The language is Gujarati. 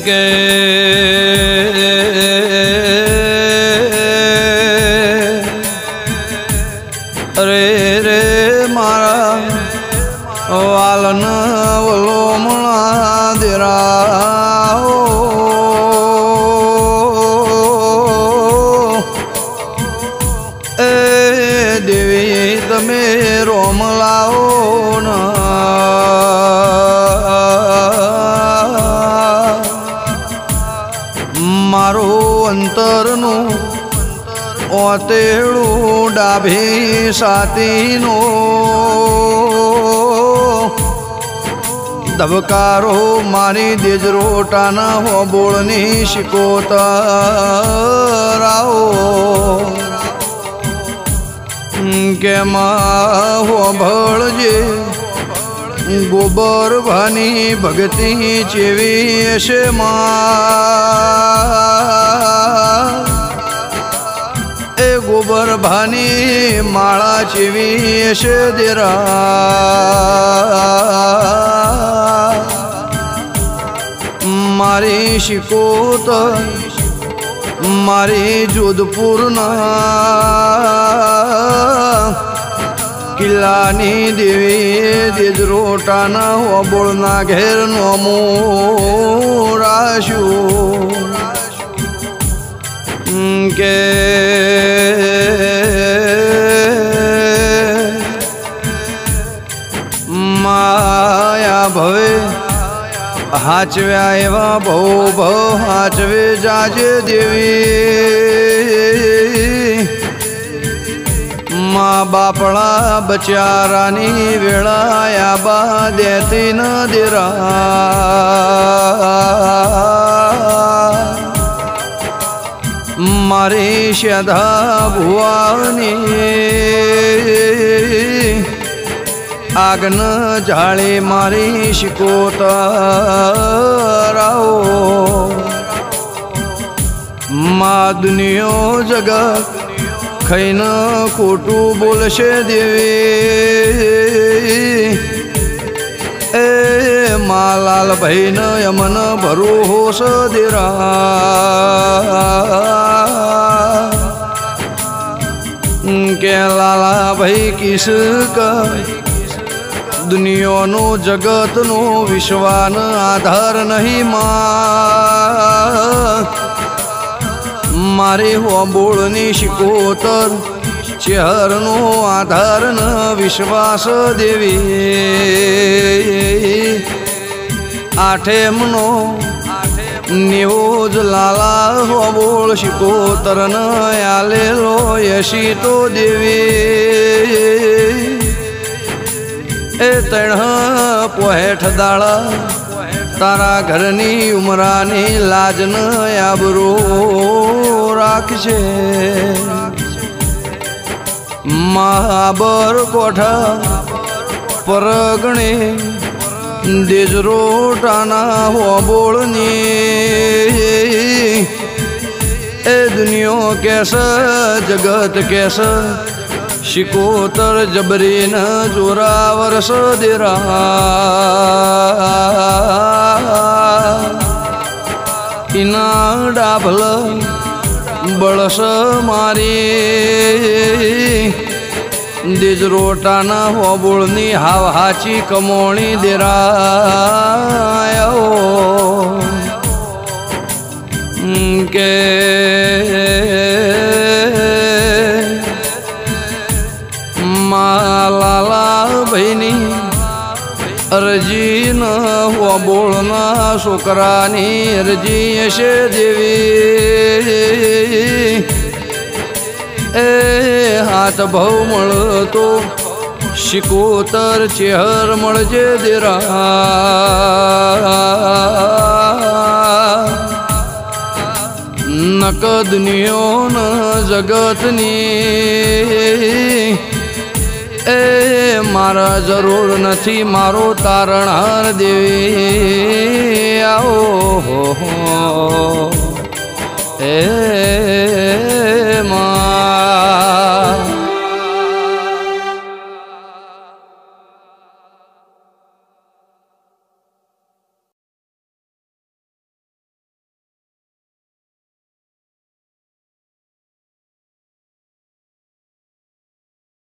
કે રે રે મારા વાલન વલોમણા દેરાઓ એ દેવી તમે રોમ લાવો મારો અંતરનું ઓતેડું ડાભી સાતીનો ધબકારો મારી દેજરોટાના હોબોળની શિકોતરાઓ કેમાં હોભળજે ગોબર ભાની ભક્તિ ચેવી હશે માં એ ગોબર ભાની માળા ચેવી હશે દેરા મારી શિકોતર મારી જોધપુરના કિલ્લાની દેવી દેજરોટાના હોબોળના ઘેરનો મોરાશું કે માયા ભવે હાચવ્યા એવા ભવ ભવ હાચવે જાજે દેવી મા બાપડા બચારાની વેળાયા બા દેતી ન દેરા મારી શ્રદ્ધા ભુવાની આગન જાળે મારી શિકોતરાઓ મા દુનિયો જગત ખૈન ખોટું બોલશે દેવી એ માલાલ ભાઈ ન યમન ભરોસ દેરા કે લાલા ભાઈ કિસ દુનિયાનો જગતનો વિશ્વાન આધાર નહીં માં મારે હોબોળની શિકોતર ચહેરનો આધાર ન વિશ્વાસ દેવી આઠેમનો નેવો જ લાલા હોબોળ શિકોતર ન આલેલો યશી તો દેવી એ તણ પોહેઠ દાળા તારા ઘરની ઉમરાની લાજ ન આબરો રાખશે મહાબર કોઠા પરગણે દેજરોટાના હોબોળની એ દુનિયો કેસ જગત કેસ શિકોતર જબરી ન જોરાવરસ દેરા ઇના ડાભલ બળસ મારી દેજરોટાના હોબોળની હાવ હાચી કમોણી દેરાયો કે લાલા ભાઈની અરજી ન હોબોળના છોકરાની અરજી હશે દેવી એ હાથ ભાવ મળતો શિકોતર ચેહર મળજે દેરા નક દુનિયો ન જગતની એ મારા જરૂર નથી મારો તારણહાર દેવી આવો હે